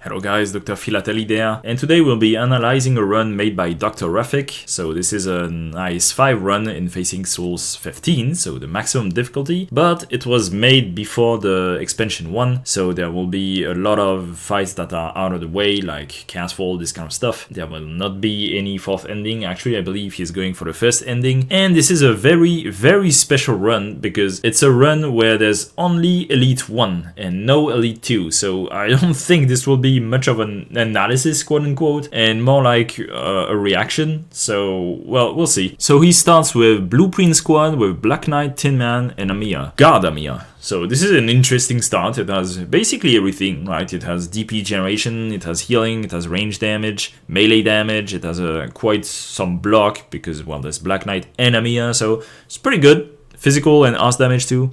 Hello guys, Dr. Philately there, and today we'll be analyzing a run made by Dr. Relic. So this is an IS5 run in facing Souls 15, so the maximum difficulty, but it was made before the expansion 1, so there will be a lot of fights that are out of the way, like Castfall, this kind of stuff. There will not be any fourth ending. Actually, I believe he's going for the first ending, and this is a very special run because it's a run where there's only Elite 1 and no Elite 2, so I don't think this will be much of an analysis, quote unquote, and more like a reaction. So, well, we'll see. So he starts with Blueprint Squad with Black Knight, Tin Man, and Amiya. Guard Amiya. So this is an interesting start. It has basically everything, right? It has DP generation, it has healing, it has range damage, melee damage, it has quite some block because, well, there's Black Knight and Amiya, so it's pretty good. Physical and arts damage too.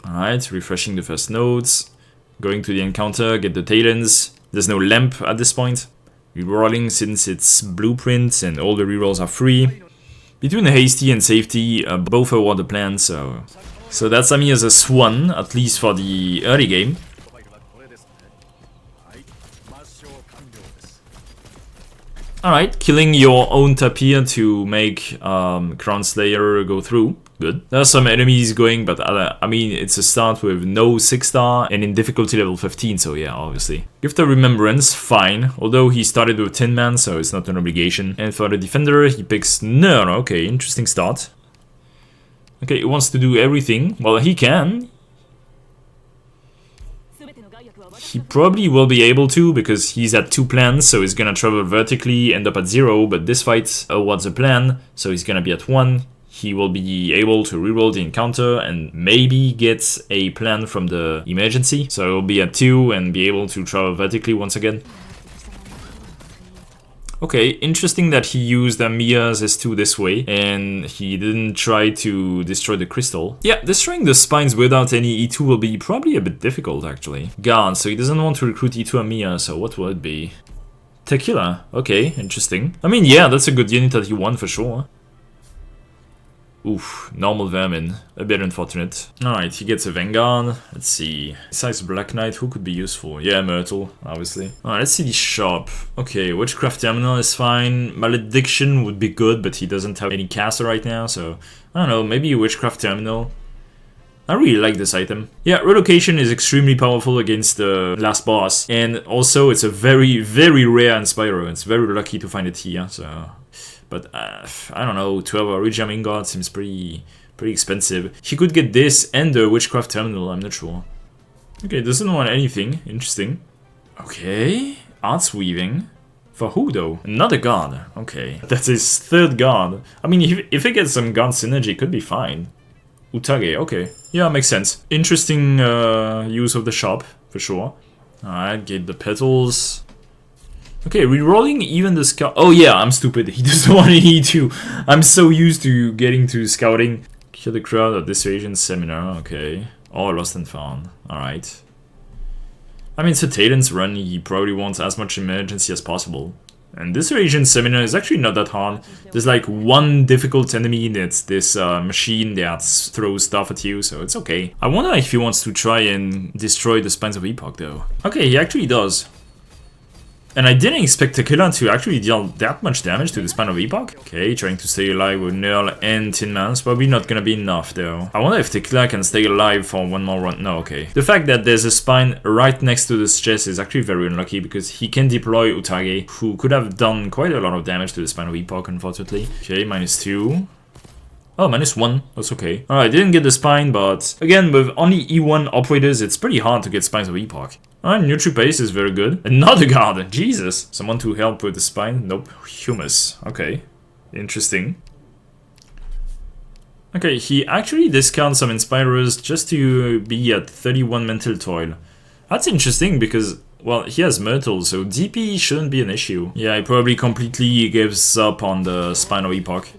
Alright, refreshing the first nodes. Going to the encounter, get the Talons. There's no lamp at this point. Rerolling since it's blueprints and all the rerolls are free. Between hasty and safety, both award the plan, so that's Amiya's a swan, at least for the early game. Alright, killing your own tapir to make Crown Slayer go through. Good. There are some enemies going, but I mean, it's a start with no 6-star and in difficulty level 15, so yeah, obviously. Gift of Remembrance, fine, although he started with Tin Man, so it's not an obligation. And for the Defender, he picks Nern. Okay, interesting start. Okay, he wants to do everything. Well, he can. He probably will be able to, because he's at 2 plans, so he's gonna travel vertically, end up at 0, but this fight awards a plan, so he's gonna be at 1. He will be able to reroll the encounter and maybe get a plan from the emergency. So he'll be at 2 and be able to travel vertically once again. Okay, interesting that he used Amiya's S2 this way and he didn't try to destroy the crystal. Yeah, destroying the spines without any E2 will be probably a bit difficult actually. Guard, so he doesn't want to recruit E2 Amiya, so what will it be? Tequila, okay, interesting. I mean, yeah, that's a good unit that he won for sure. Oof, normal vermin. A bit unfortunate. Alright, he gets a Vanguard. Let's see. Besides Black Knight, who could be useful? Yeah, Myrtle, obviously. Alright, let's see the shop. Okay, Witchcraft Terminal is fine. Malediction would be good, but he doesn't have any caster right now, so I don't know, maybe Witchcraft Terminal. I really like this item. Yeah, Relocation is extremely powerful against the last boss, and also it's a very rare Inspirer. It's very lucky to find it here, so... But, I don't know, 12 Original Ingot seems pretty expensive. He could get this and the Witchcraft Terminal, I'm not sure. Okay, doesn't want anything. Interesting. Okay, Arts Weaving. For who, though? Another guard. Okay, that's his third guard. I mean, if he gets some guard synergy, it could be fine. Utage, okay. Yeah, makes sense. Interesting use of the shop, for sure. Alright, get the petals. Okay, rerolling even the scout. Oh yeah, I'm stupid. He doesn't want any E2. I'm so used to getting to scouting. Kill the crowd at this Asian seminar. Okay. Or lost and found. Alright. I mean, it's a Talon's run. He probably wants as much emergency as possible. And this Asian seminar is actually not that hard. There's like one difficult enemy that's this machine that throws stuff at you, so it's okay. I wonder if he wants to try and destroy the Spines of Epoch though. Okay, he actually does. And I didn't expect Tequila to actually deal that much damage to the Spine of Epoch. Okay, trying to stay alive with Nerl and Tin Man. It's probably not gonna be enough though. I wonder if Tequila can stay alive for one more run. No, okay. The fact that there's a spine right next to this chest is actually very unlucky because he can deploy Utage, who could have done quite a lot of damage to the Spine of Epoch, unfortunately. Okay, -2. Oh, -1. That's okay. Alright, didn't get the spine, but again, with only E1 operators, it's pretty hard to get Spines of Epoch. Alright, Nutri Pace is very good. Another guard! Jesus! Someone to help with the spine? Nope. Humus. Okay. Interesting. Okay, he actually discounts some Inspirers just to be at 31 Mental Toil. That's interesting because, well, he has Myrtle, so DP shouldn't be an issue. Yeah, he probably completely gives up on the Spine of Epoch.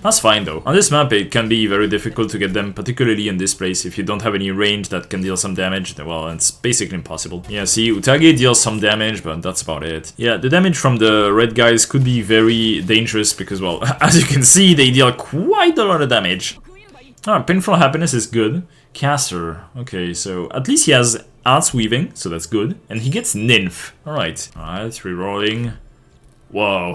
That's fine though. On this map it can be very difficult to get them, particularly in this place. If you don't have any range that can deal some damage, well, it's basically impossible. Yeah, see, Utage deals some damage, but that's about it. Yeah, the damage from the red guys could be very dangerous because, well, as you can see, they deal quite a lot of damage. Painful Happiness is good. Caster. Okay, so at least he has Arts Weaving, so that's good. And he gets Nymph. Alright, rerolling. Whoa,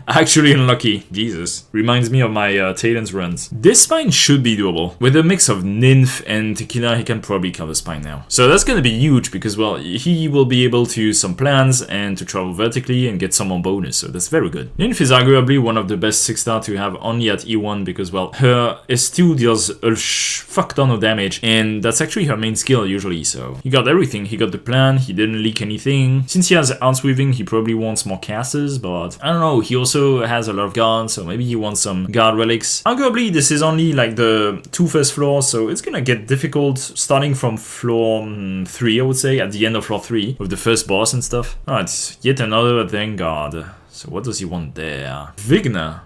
actually unlucky. Jesus. Reminds me of my Talon's runs. This spine should be doable. With a mix of Nymph and Tequila, he can probably kill the spine now. So that's gonna be huge because, well, he will be able to use some plans and to travel vertically and get some more bonus, so that's very good. Nymph is arguably one of the best 6-star to have only at E1 because, well, her S2 deals a fuck ton of damage and that's actually her main skill usually, so he got everything. He got the plan, he didn't leak anything. Since he has Arts Weaving, he probably wants more casters, but I don't know, he also has a lot of guards, so maybe he wants some guard relics. Arguably, this is only like the 2 first floors, so it's gonna get difficult starting from floor 3, I would say, at the end of floor 3, with the first boss and stuff. Alright, yet another Vanguard. So what does he want there? Vigna.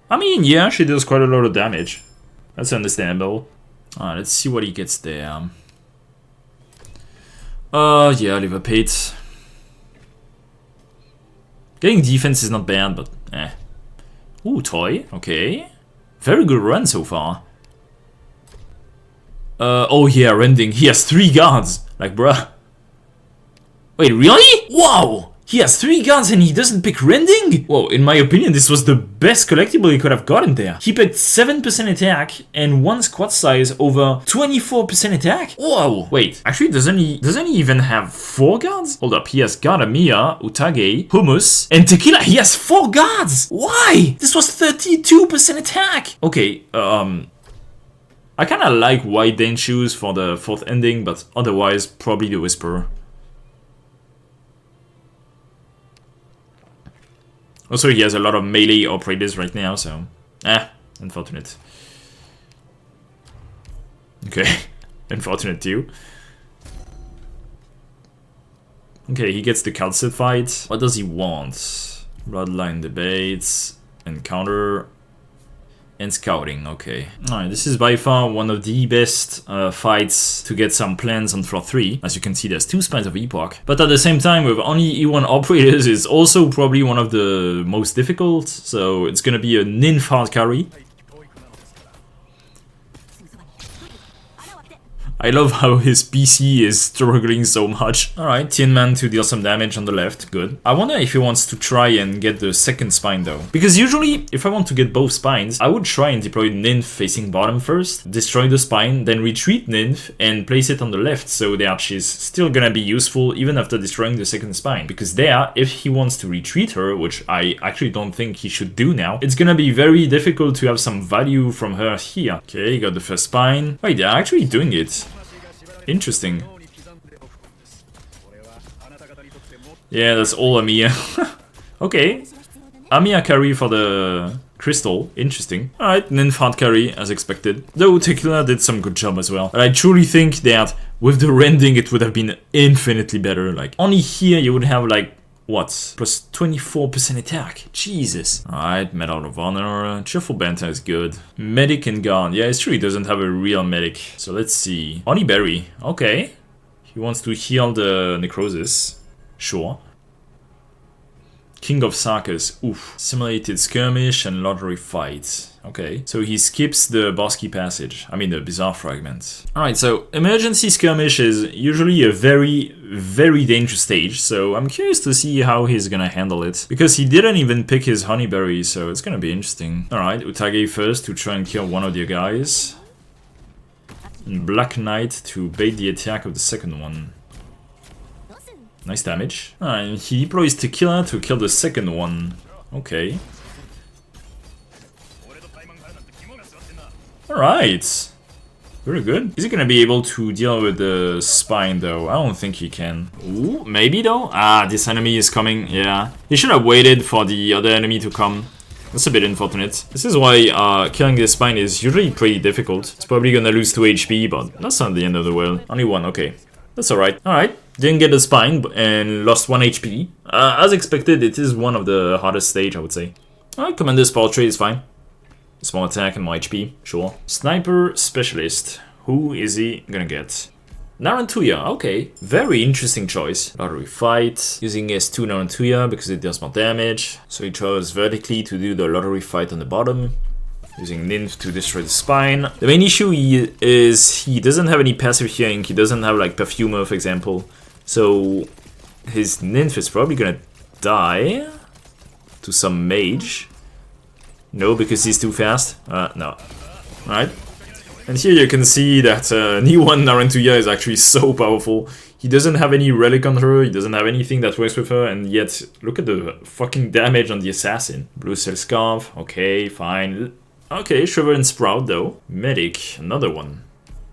I mean, yeah, she does quite a lot of damage. That's understandable. Alright, let's see what he gets there. Yeah, Liver Pate. Getting defense is not bad, but eh. Ooh, toy. Okay. Very good run so far. Oh yeah, rending. He has 3 guards. Like, bruh. Wait, really? Wow! He has 3 guards and he doesn't pick rending? Whoa, in my opinion, this was the best collectible he could have gotten there. He picked 7% attack and 1 squad size over 24% attack? Whoa! Wait, actually, doesn't he even have 4 guards? Hold up, he has Gardamia, Utage, Hummus, and Tequila. He has 4 guards! Why? This was 32% attack! Okay, I kinda like White Dane Shoes for the 4th ending, but otherwise, probably the Whisperer. Also, he has a lot of melee operators right now, so... unfortunate. Okay, unfortunate too. Okay, he gets the Calcid fight. What does he want? Bloodline debates, encounter, and scouting, okay. Alright, this is by far one of the best fights to get some plans on floor 3. As you can see, there's 2 spines of Epoch. But at the same time, with only E1 operators, it's also probably one of the most difficult. So it's gonna be a Nymph hard carry. I love how his PC is struggling so much. Alright, Tin Man to deal some damage on the left, good. I wonder if he wants to try and get the second spine though. Because usually, if I want to get both spines, I would try and deploy Nymph facing bottom first, destroy the spine, then retreat Nymph and place it on the left so the arch is still gonna be useful even after destroying the second spine. Because there, if he wants to retreat her, which I actually don't think he should do now, it's gonna be very difficult to have some value from her here. Okay, got the first spine. Wait, they're actually doing it. Interesting. Yeah, that's all Amiya. Okay. Amiya carry for the crystal. Interesting. Alright, Nymph hard carry as expected. Though Tequila did some good job as well. But I truly think that with the rending it would have been infinitely better. Like, only here you would have like, what? Plus 24% attack. Jesus. Alright, Medal of Honor. Cheerful Banter is good. Medic and Guard. Yeah, it's true he doesn't have a real medic. So let's see. Oni Berry. Okay. He wants to heal the necrosis. Sure. King of Sarkis. Oof. Simulated Skirmish and Lottery Fight. Okay, so he skips the Bosky Passage. I mean the Bizarre Fragment. Alright, so Emergency Skirmish is usually a very, very dangerous stage, so I'm curious to see how he's gonna handle it. Because he didn't even pick his Honeyberry, so it's gonna be interesting. Alright, Utage first to try and kill one of the guys. And Black Knight to bait the attack of the second one. Nice damage. And he deploys Tequila to kill the second one. Okay. Alright. Very good. Is he gonna be able to deal with the spine though? I don't think he can. Ooh, maybe though? Ah, this enemy is coming. Yeah. He should have waited for the other enemy to come. That's a bit unfortunate. This is why killing this spine is usually pretty difficult. It's probably gonna lose 2 HP, but that's not the end of the world. Only 1, okay. That's alright. Alright. Didn't get the spine and lost 1 HP. As expected, it is one of the hardest stage, I would say. Alright, Commander's Portrait is fine. Small attack and more HP, sure. Sniper Specialist. Who is he gonna get? Narantuya, okay. Very interesting choice. Lottery Fight. Using S2 Narantuya because it deals more damage. So he chose vertically to do the Lottery Fight on the bottom. using Nymph to destroy the spine. The main issue is he doesn't have any passive healing, he doesn't have like Perfumer for example. So his Nymph is probably gonna die to some mage. No, because he's too fast? No. Alright. And here you can see that Ni1 Narantuya is actually so powerful. He doesn't have any relic on her, he doesn't have anything that works with her, and yet look at the fucking damage on the assassin. Blue Cell Scarf, okay, fine. Okay, Shiver and Sprout though. Medic, another one.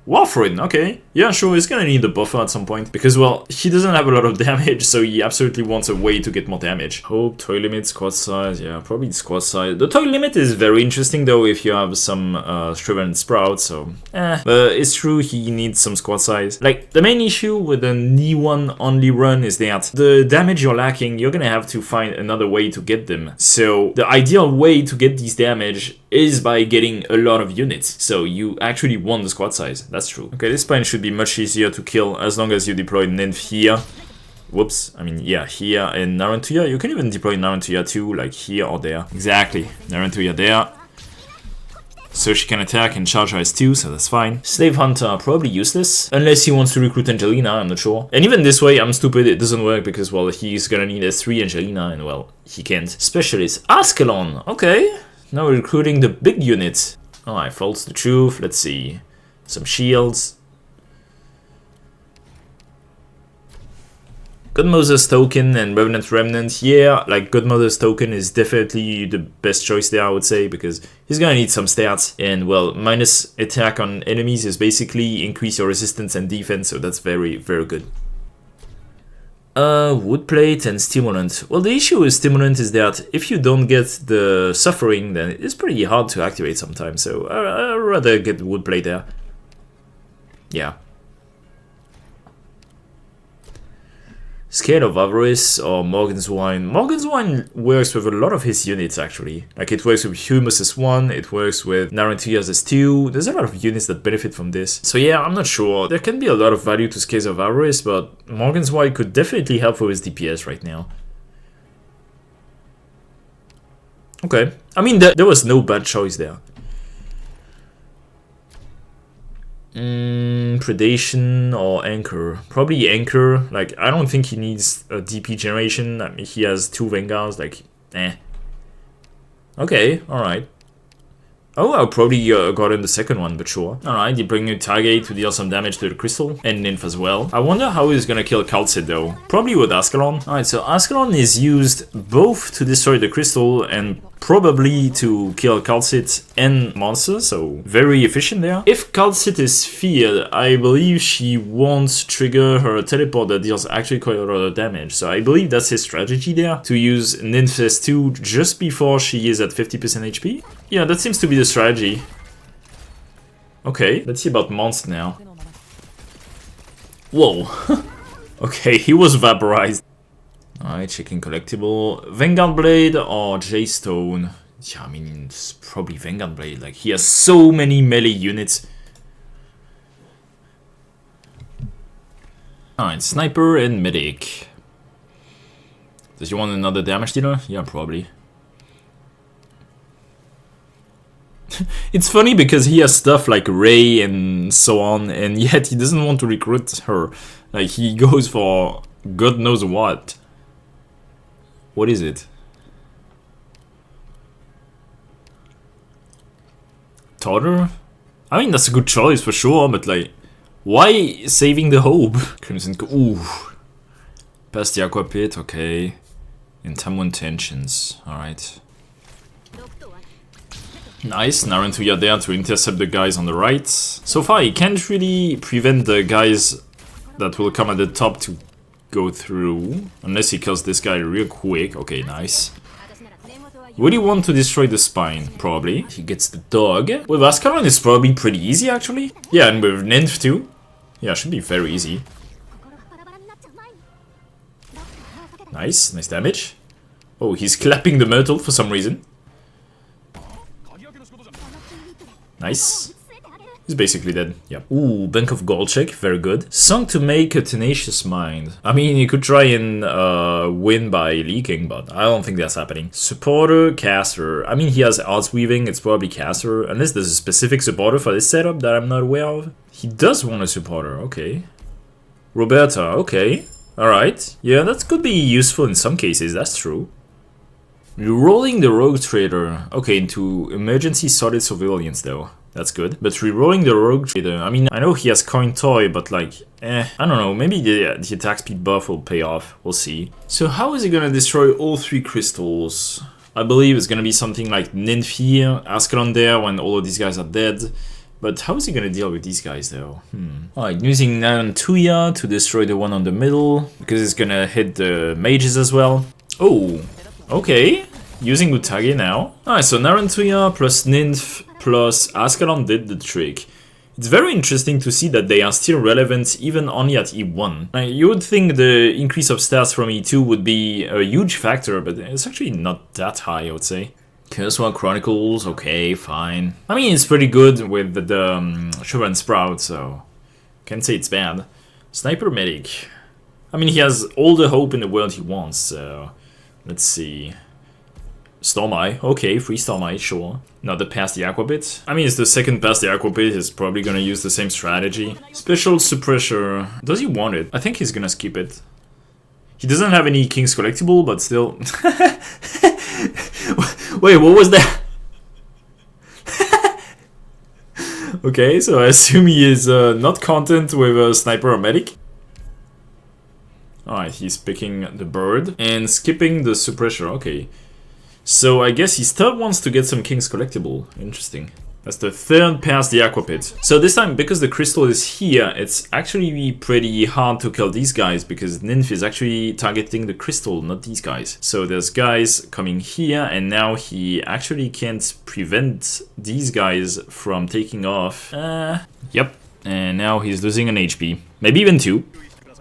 Warfrin, okay. Yeah, sure, he's gonna need the buffer at some point. Because, well, he doesn't have a lot of damage, so he absolutely wants a way to get more damage. Hope, toy limit, squad size, yeah, probably squad size. The toy limit is very interesting, though, if you have some Shrivel and Sprout, so... But it's true, he needs some squad size. Like, the main issue with the Ni1 only run is that the damage you're lacking, you're gonna have to find another way to get them. So, the ideal way to get these damage is by getting a lot of units. So, you actually want the squad size. That's true. Okay, this spine should be much easier to kill as long as you deploy Nymph here. Whoops, I mean, yeah, here and Narantuya. You can even deploy Narantuya too, like here or there. Exactly, Narantuya there. So she can attack and charge her S2, so that's fine. Slave Hunter, probably useless. Unless he wants to recruit Angelina, I'm not sure. And even this way, I'm stupid, it doesn't work because, well, he's gonna need S3 Angelina and, well, he can't. Specialist, Ascalon, okay. Now we're recruiting the big unit. Alright, False the Truth, let's see. Some shields. Godmother's Token and Revenant Remnant, yeah, like Godmother's Token is definitely the best choice there, I would say, because he's gonna need some stats, and well, minus attack on enemies is basically increase your resistance and defense, so that's very, very good. Woodplate and Stimulant. Well, the issue with Stimulant is that if you don't get the Suffering, then it's pretty hard to activate sometimes, so I'd rather get Woodplate there. Yeah. Scale of Avarice or Morgan's Wine. Morgan's Wine works with a lot of his units actually. Like it works with Humus S1, it works with Narantuya's S2. There's a lot of units that benefit from this. So yeah, I'm not sure. There can be a lot of value to Scales of Avarice, but Morgan's Wine could definitely help with his DPS right now. Okay. I mean, there was no bad choice there. Predation or Anchor. Probably Anchor. Like, I don't think he needs a DP generation. I mean, he has 2 Vanguards. Like, eh. Okay, alright. Oh, I'll probably got in the second one, but sure. Alright, you bring your target to deal some damage to the crystal, and Nymph as well. I wonder how he's gonna kill Calcid though. Probably with Ascalon. Alright, so Ascalon is used both to destroy the crystal and probably to kill Calcid and monsters, so very efficient there. If Calcid is feared, I believe she won't trigger her teleport that deals actually quite a lot of damage. So I believe that's his strategy there, to use Nymph S2 just before she is at 50% HP. Yeah, that seems to be the strategy. Okay, let's see about Monster now. Whoa. Okay, he was vaporized. Alright, checking collectible. Vanguard Blade or J-Stone? Yeah, I mean, it's probably Vanguard Blade. Like, he has so many melee units. Alright, Sniper and Medic. Does he want another damage dealer? Yeah, probably. It's funny because he has stuff like Ray and so on, and yet he doesn't want to recruit her. Like, he goes for God knows what. What is it? Totter? I mean, that's a good choice for sure, but like, why saving the hope? Crimson, ooh. Past the Aqua Pit, okay. Intamon Tensions, alright. Nice, Narantuya there to intercept the guys on the right. So far, he can't really prevent the guys that will come at the top to go through. Unless he kills this guy real quick. Okay, nice. Would he want to destroy the spine? Probably. He gets the dog. With Ascalon, it's probably pretty easy, actually. Yeah, and with Nymph too. Yeah, should be very easy. Nice, nice damage. Oh, he's clapping the Myrtle for some reason. Nice. He's basically dead. Yep. Ooh, Bank of Gold check. Very good. Song to make a tenacious mind. I mean, you could try and win by leaking, but I don't think that's happening. Supporter, caster. I mean, he has odds weaving. It's probably caster. Unless there's a specific supporter for this setup that I'm not aware of. He does want a supporter. Okay. Roberta. Okay. Alright. Yeah, that could be useful in some cases. That's true. Rerolling the Rogue Trader. Okay, into emergency solid surveillance though. That's good. But rerolling the Rogue Trader, I mean, I know he has Coin Toy, but like, I don't know, maybe the attack speed buff will pay off. We'll see. So how is he gonna destroy all 3 crystals? I believe it's gonna be something like Ninfir, Ascalon there when all of these guys are dead. But how is he gonna deal with these guys though? Alright, using Narantuya to destroy the one on the middle, because it's gonna hit the mages as well. Oh, okay. Using Utage now. Alright, so Narantuya plus Ninf plus Ascalon did the trick. It's very interesting to see that they are still relevant even only at E1. You would think the increase of stats from E2 would be a huge factor, but it's actually not that high, I would say. Kurzweil Chronicles, okay, fine. I mean, it's pretty good with the Sugar and Sprout, so can't say it's bad. Sniper Medic. I mean, he has all the hope in the world he wants, so let's see. Stormeye, okay, free Stormeye, sure. Not the pass the Aquabit. I mean, it's the second pass the Aquabit, he's probably gonna use the same strategy. Special Suppressor, does he want it? I think he's gonna skip it. He doesn't have any King's Collectible, but still. Wait, what was that? Okay, so I assume he is not content with a Sniper or Medic. Alright, he's picking the bird and skipping the Suppressor, okay. So I guess he still wants to get some King's Collectible. Interesting. That's the third pass the Aquapit. So this time, because the crystal is here, it's actually pretty hard to kill these guys because Ninf is actually targeting the crystal, not these guys. So there's guys coming here, and now he actually can't prevent these guys from taking off. Yep. And now he's losing an HP. Maybe even 2.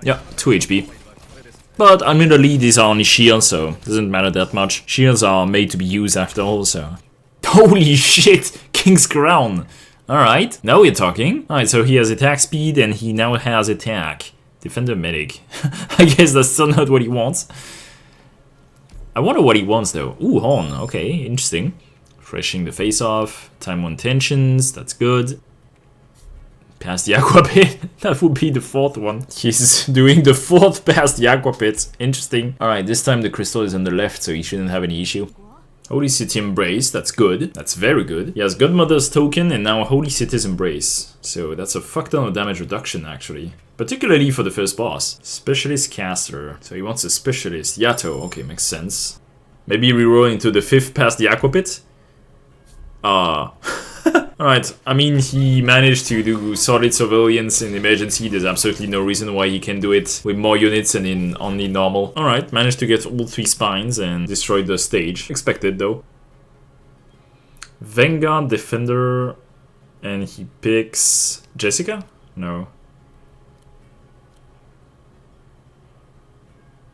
Yeah, 2 HP. But admittedly, these are only shields, so it doesn't matter that much. Shields are made to be used after all, so... Holy shit! King's Crown! Alright, now we're talking. Alright, so he has attack speed and he now has attack. Defender Medic. I guess that's still not what he wants. I wonder what he wants though. Ooh, Horn, okay, interesting. Freshing the face off. Time 1 tensions, that's good. Pass the Aquapit. That would be the 4th one. He's doing the 4th pass the Aquapit. Interesting. Alright, this time the crystal is on the left, so he shouldn't have any issue. Holy City Embrace, that's good. That's very good. He has Godmother's Token and now Holy City's Embrace. So that's a fuck ton of damage reduction, actually. Particularly for the first boss. Specialist Caster. So he wants a Specialist. Yato, okay, makes sense. Maybe reroll into the 5th past the Aquapit? Alright, I mean, he managed to do solid surveillance in emergency. There's absolutely no reason why he can do it with more units and in only normal. Alright, managed to get all 3 spines and destroyed the stage. Expected, though. Vanguard, Defender, and he picks... Jessica? No.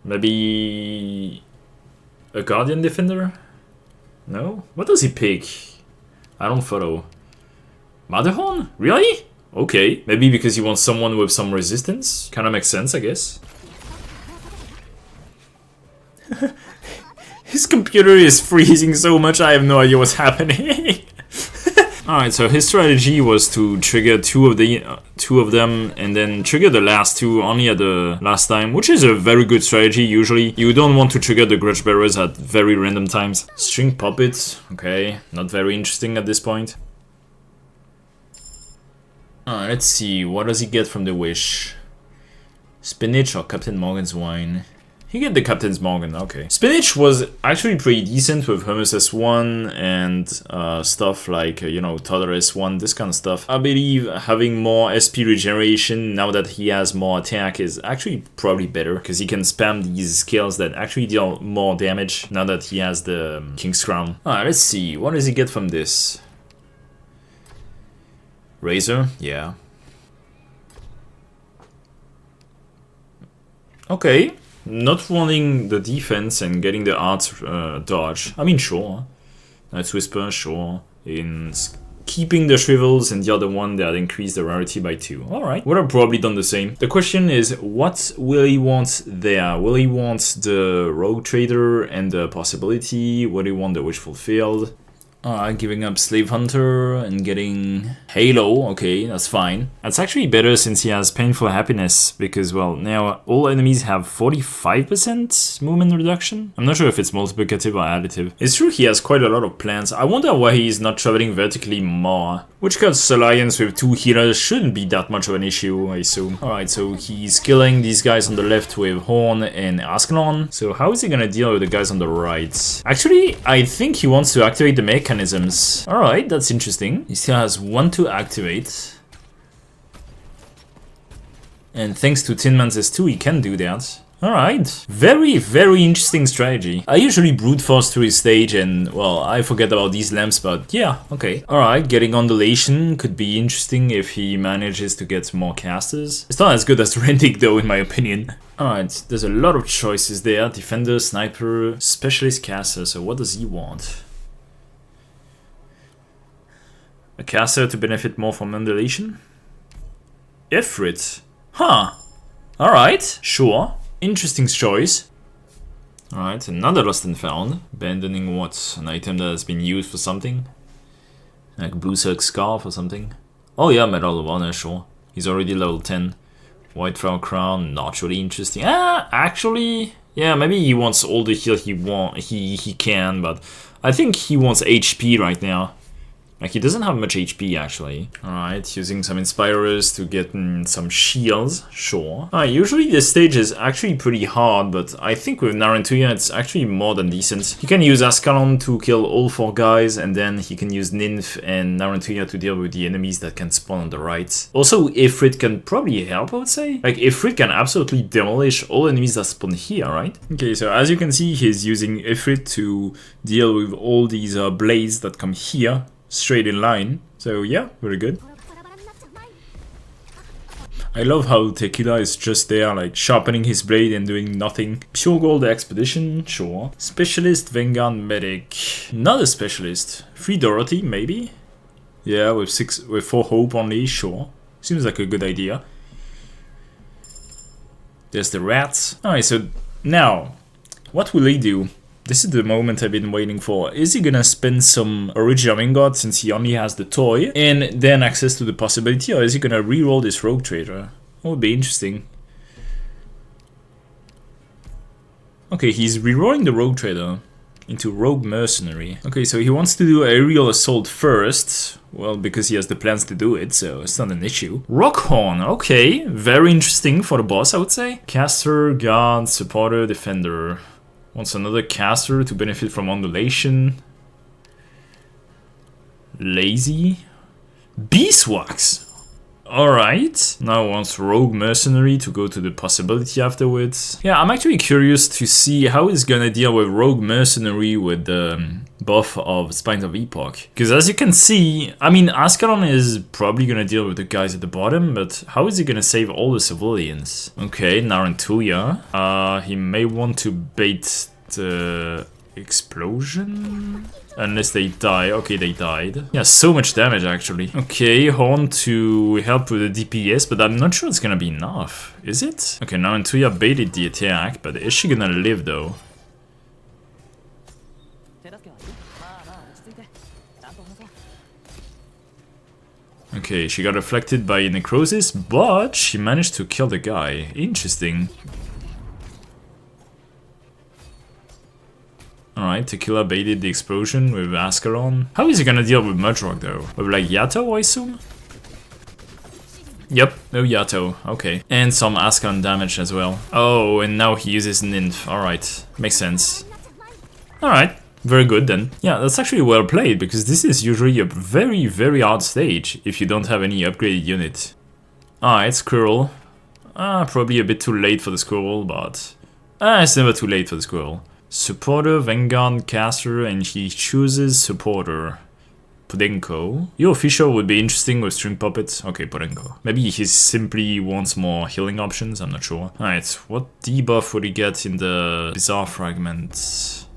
Maybe... a Guardian Defender? No? What does he pick? I don't follow. Matterhorn? Really? Okay. Maybe because he wants someone with some resistance? Kinda makes sense, I guess. His computer is freezing so much, I have no idea what's happening. Alright, so his strategy was to trigger two of them and then trigger the last 2 only at the last time, which is a very good strategy. Usually you don't want to trigger the Grudge Bearers at very random times. String Puppet, okay, not very interesting at this point. Alright, let's see, what does he get from the wish? Spinach or Captain Morgan's wine? He get the Captain's Morgan, okay. Spinach was actually pretty decent with Hermes S1 and stuff like, you know, Toddler S1, this kind of stuff. I believe having more SP regeneration now that he has more attack is actually probably better, because he can spam these skills that actually deal more damage now that he has the King's Crown. Alright, let's see, what does he get from this? Razor? Yeah. Okay. Not running the defense and getting the art dodge. I mean, sure. Night's Whisper, sure. In keeping the shrivels, and the other one that increased the rarity by 2. Alright, would have probably done the same. The question is, what will he want there? Will he want the Rogue Trader and the Possibility? Will he want the Wish Fulfilled? Giving up Slave Hunter and getting Halo, okay, that's fine. That's actually better since he has Painful Happiness, because, well, now all enemies have 45% movement reduction. I'm not sure if it's multiplicative or additive. It's true he has quite a lot of plans. I wonder why he's not traveling vertically more. Which cuts alliance with 2 healers shouldn't be that much of an issue, I assume. Alright, so he's killing these guys on the left with Horn and Ascalon. So how is he gonna deal with the guys on the right? Actually, I think he wants to activate the mechanisms. Alright, that's interesting. He still has 1 to activate. And thanks to Tin Man's S2, he can do that. Alright, very, very interesting strategy. I usually brute force through his stage and, well, I forget about these lamps, but yeah, okay. Alright, getting Undulation could be interesting if he manages to get more casters. It's not as good as Rendic though, in my opinion. Alright, there's a lot of choices there. Defender, Sniper, Specialist Caster, so what does he want? A caster to benefit more from Undulation? Ifrit? Huh. Alright, sure. Interesting choice. Alright, another Lost and Found. Abandoning what? An item that has been used for something? Like Blue Silk Scarf or something? Oh yeah, Medal of Honor, sure. He's already level 10. White Flower Crown, not really interesting. Actually, yeah, maybe he wants all the heal he can, but I think he wants HP right now. Like, he doesn't have much HP, actually. Alright, using some Inspirers to get some shields, sure. Usually this stage is actually pretty hard, but I think with Narantuya it's actually more than decent. He can use Ascalon to kill all 4 guys, and then he can use Nymph and Narantuya to deal with the enemies that can spawn on the right. Also, Ifrit can probably help, I would say. Like, Ifrit can absolutely demolish all enemies that spawn here, right? Okay, so as you can see, he's using Ifrit to deal with all these blades that come here. Straight in line, so yeah, very good. I love how Tequila is just there, like sharpening his blade and doing nothing. Pure Gold Expedition, sure. Specialist, Vanguard, Medic. Not a specialist. Free Dorothy, maybe? Yeah, with 4 hope only, sure. Seems like a good idea. There's the rats. Alright, so now, what will he do? This is the moment I've been waiting for. Is he gonna spend some Original Ingot since he only has the toy and then access to the Possibility, or is he gonna reroll this Rogue Trader? That would be interesting. Okay, he's rerolling the Rogue Trader into Rogue Mercenary. Okay, so he wants to do Aerial Assault first. Well, because he has the plans to do it, so it's not an issue. Rockhorn, okay. Very interesting for the boss, I would say. Caster, Guard, Supporter, Defender. Wants another caster to benefit from Undulation. Lazy. Beeswax! Alright. Now wants Rogue Mercenary to go to the Possibility afterwards. Yeah, I'm actually curious to see how he's gonna deal with Rogue Mercenary with the buff of Spines of Epoch. Because as you can see, I mean, Ascalon is probably gonna deal with the guys at the bottom, but how is he gonna save all the civilians? Okay, Narantuya. He may want to bait the explosion? Unless they die. Okay, they died. Yeah, so much damage actually. Okay, Horn to help with the DPS, but I'm not sure it's gonna be enough. Is it? Okay, Narantuya baited the attack, but is she gonna live though? Okay, she got afflicted by necrosis, but she managed to kill the guy. Interesting. Alright, Tequila baited the explosion with Ascalon. How is he gonna deal with Mudrock though? With like Yato, I assume? Yep, no Yato, okay. And some Ascalon damage as well. Oh, and now he uses Nymph. Alright, makes sense. Alright. Very good then. Yeah, that's actually well played, because this is usually a very, very hard stage if you don't have any upgraded unit. Alright, Squirrel. Probably a bit too late for the Squirrel, but... it's never too late for the Squirrel. Supporter, Vanguard, Caster, and he chooses Supporter. Podenko. Your official would be interesting with String Puppets. Okay, Podenko. Maybe he simply wants more healing options, I'm not sure. Alright, what debuff would he get in the Bizarre Fragments?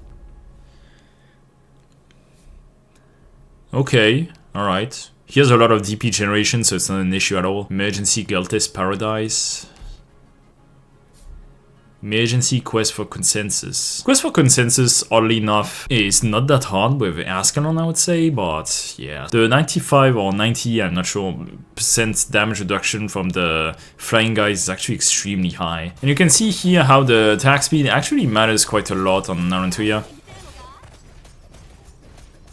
Okay, Alright. He has a lot of DP generation, so it's not an issue at all. Emergency Geltes Paradise. Emergency Quest for Consensus. Quest for Consensus, oddly enough, is not that hard with Ascalon, I would say, but yeah. The 95 or 90, I'm not sure, percent damage reduction from the flying guys is actually extremely high. And you can see here how the attack speed actually matters quite a lot on Narantuya.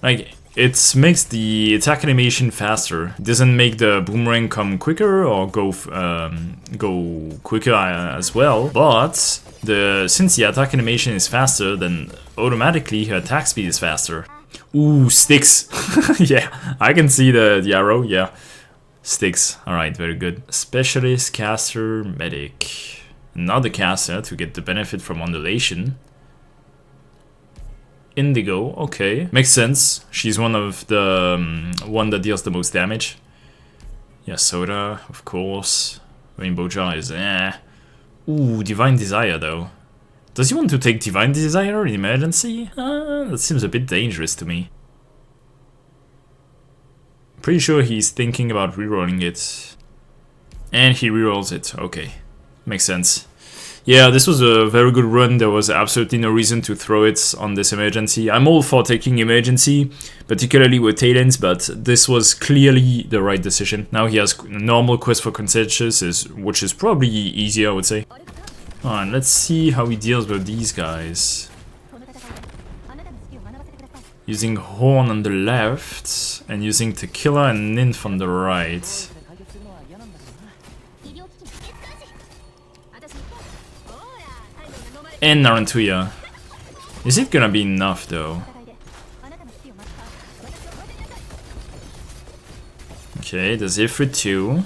Like, it makes the attack animation faster. It doesn't make the boomerang come quicker or go quicker as well. But since the attack animation is faster, then automatically her attack speed is faster. Ooh, sticks. Yeah, I can see the arrow. Yeah, sticks. All right, very good. Specialist, caster, medic. Another caster to get the benefit from undulation. Indigo, okay, makes sense. She's one of the one that deals the most damage. Yeah, Soda, of course. Rainbow Jar is Ooh, Divine Desire though. Does he want to take Divine Desire in emergency? That seems a bit dangerous to me. Pretty sure he's thinking about rerolling it. And he rerolls it, okay. Makes sense. Yeah, this was a very good run. There was absolutely no reason to throw it on this emergency. I'm all for taking emergency, particularly with Talents, but this was clearly the right decision. Now he has normal Quest for Consensus, which is probably easier, I would say. Alright, let's see how he deals with these guys. Using Horn on the left, and using Tequila and Nymph on the right. And Narantuya. Is it gonna be enough though? Okay, there's Ifrit 2.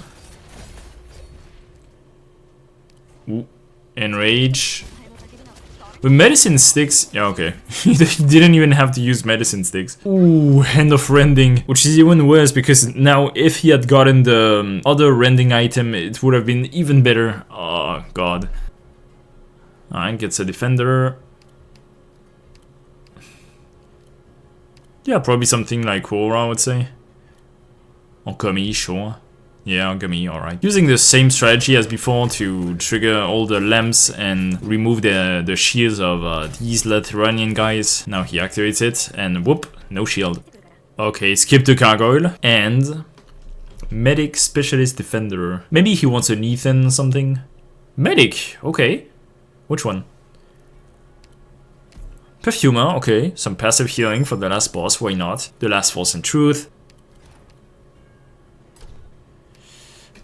Ooh, Enrage. With Medicine Sticks, yeah, okay. He didn't even have to use Medicine Sticks. Ooh, Hand of Rending, which is even worse because now if he had gotten the other rending item, it would have been even better. Oh, God. Alright, gets a defender. Yeah, probably something like Aura, I would say. Or Kami, sure. Yeah, Kami, alright. Using the same strategy as before to trigger all the lamps and remove the shields of these Lathranian guys. Now he activates it, and whoop, no shield. Okay, skip the Gargoyle. And Medic, Specialist, Defender. Maybe he wants an Ethan or something. Medic, okay. Which one? Perfumer, okay. Some passive healing for the last boss, why not? The last Force and Truth.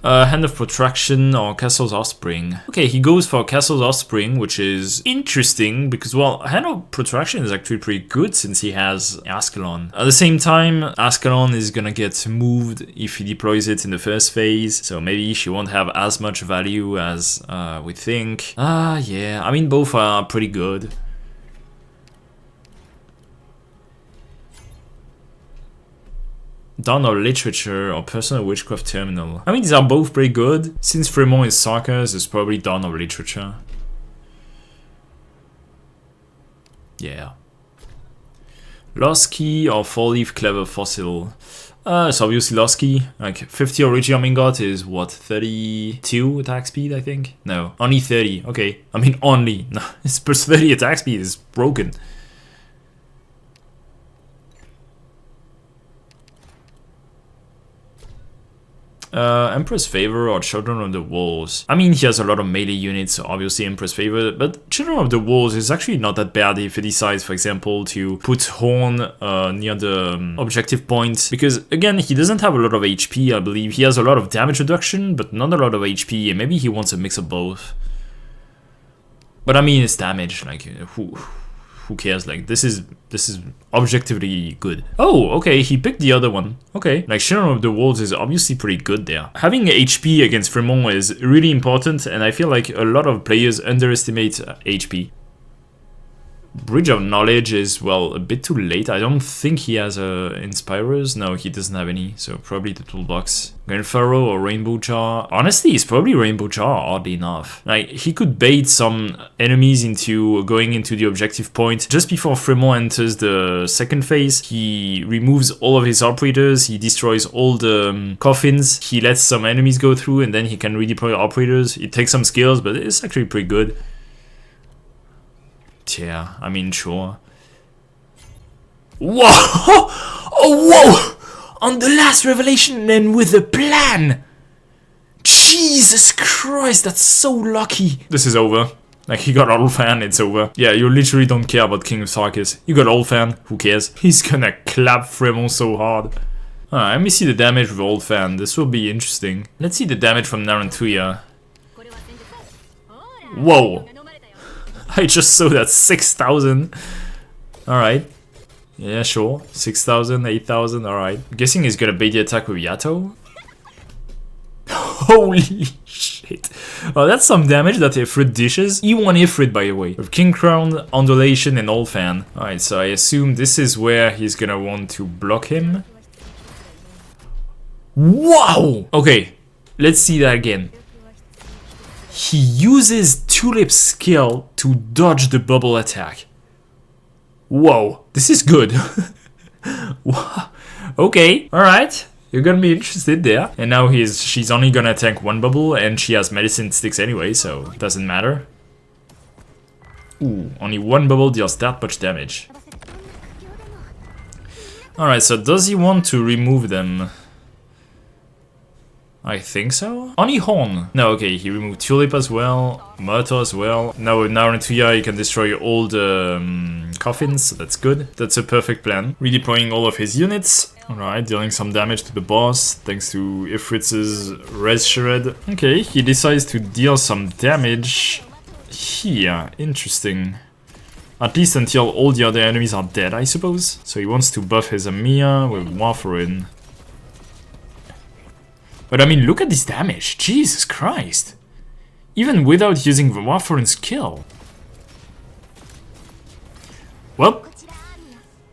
Hand of Protraction or Castle's Offspring. Okay, he goes for Castle's Offspring, which is interesting because, well, Hand of Protraction is actually pretty good since he has Ascalon. At the same time, Ascalon is gonna get moved if he deploys it in the first phase, so maybe she won't have as much value as we think. Yeah, I mean, both are pretty good. Dawn of Literature or Personal Witchcraft Terminal. I mean, these are both pretty good. Since Fremont is Sarkaz, it's probably Dawn of Literature. Yeah. Lost Key or 4-leaf Clever Fossil. It's obviously Lost Key. Like, 50 Original Ingot is what, 32 attack speed, I think? No, only 30. Okay, I mean only. No, it's plus 30 attack speed is broken. Empress Favor or Children of the Walls. I mean, he has a lot of melee units, so obviously Empress Favor, but Children of the Walls is actually not that bad if he decides, for example, to put Horn near the objective point, because, again, he doesn't have a lot of HP, I believe. He has a lot of damage reduction, but not a lot of HP, and maybe he wants a mix of both. But I mean, it's damage, like, who cares? Like, this is objectively good. Oh, okay, he picked the other one. Okay, like, Shadow of the Wolves is obviously pretty good there. Having HP against Fremont is really important, and I feel like a lot of players underestimate HP. Bridge of Knowledge is, well, a bit too late. I don't think he has Inspirers. No, he doesn't have any, so probably the toolbox. Green Furrow or Rainbow Jar. Honestly, it's probably Rainbow Jar, oddly enough. Like, he could bait some enemies into going into the objective point. Just before Fremont enters the second phase, he removes all of his operators, he destroys all the coffins, he lets some enemies go through, and then he can redeploy operators. It takes some skills, but it's actually pretty good. Yeah, I mean, sure. Whoa! Oh, whoa! On the last revelation and with a plan! Jesus Christ, that's so lucky! This is over. Like, he got Ulfan, it's over. Yeah, you literally don't care about King of Sarkis. You got Ulfan, who cares? He's gonna clap Fremont so hard. Alright, let me see the damage with Ulfan. This will be interesting. Let's see the damage from Narantuya. Whoa! I just saw that 6,000. Alright. Yeah, sure. 6,000, 8,000, alright. Guessing he's gonna bait the attack with Yato. Holy shit. Well, that's some damage that Ifrit dishes. E1 Ifrit, by the way. With King Crown, Undulation, and Ulfan. Alright, so I assume this is where he's gonna want to block him. Wow! Okay, let's see that again. He uses Tulip's skill to dodge the bubble attack. Whoa, this is good. Okay, alright. You're gonna be interested there. And now she's only gonna attack one bubble, and she has medicine sticks anyway, so it doesn't matter. Ooh, only one bubble deals that much damage. Alright, so does he want to remove them? I think so. Only Horn. No, okay, he removed Tulip as well, Myrtle as well. Now with Narantuya, he can destroy all the coffins, so that's good. That's a perfect plan. Redeploying all of his units. Alright, dealing some damage to the boss, thanks to Ifrit's Res Shred. Okay, he decides to deal some damage here. Interesting. At least until all the other enemies are dead, I suppose. So he wants to buff his Amiya with Warfarin. But I mean, look at this damage. Jesus Christ. Even without using the Warfarin skill. Well,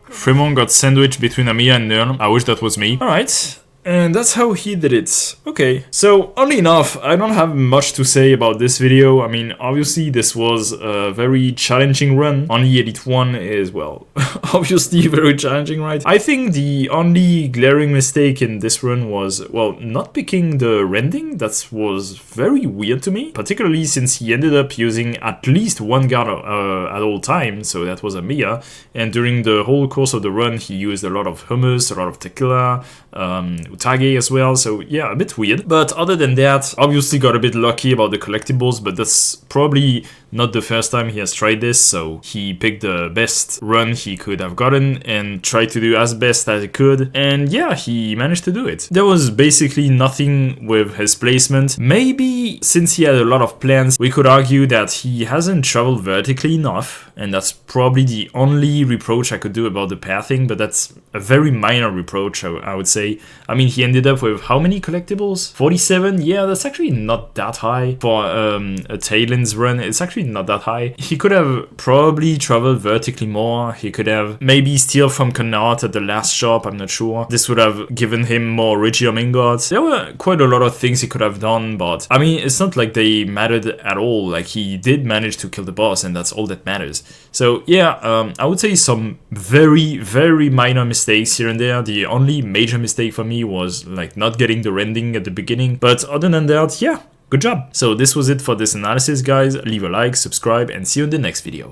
Fremont got sandwiched between Amiya and Nern. I wish that was me. Alright. And that's how he did it. Okay, so oddly enough, I don't have much to say about this video. I mean, obviously this was a very challenging run. Only Elite 1 is, well, obviously very challenging, right? I think the only glaring mistake in this run was, well, not picking the rending. That was very weird to me, particularly since he ended up using at least one guard at all times, so that was Amiya. And during the whole course of the run, he used a lot of hummus, a lot of tequila, Utage as well, so yeah, a bit weird. But other than that, obviously got a bit lucky about the collectibles, but that's probably not the first time he has tried this, so he picked the best run he could have gotten and tried to do as best as he could, and yeah, he managed to do it. There was basically nothing with his placement. Maybe since he had a lot of plans, we could argue that he hasn't traveled vertically enough, and that's probably the only reproach I could do about the pathing, but that's a very minor reproach, I would say. I mean, he ended up with how many collectibles? 47? Yeah, that's actually not that high. For a Tailend's run, it's actually not that high. He could have probably traveled vertically more. He could have maybe steal from Connaught at the last shop, I'm not sure. This would have given him more Regium ingots. There were quite a lot of things he could have done, but I mean, it's not like they mattered at all. Like, he did manage to kill the boss, and that's all that matters. So yeah, I would say some very, very minor mistakes here and there. The only major mistake for me was like not getting the rending at the beginning, but other than that, yeah, good job. So this was it for this analysis, guys. Leave a like, subscribe, and see you in the next video.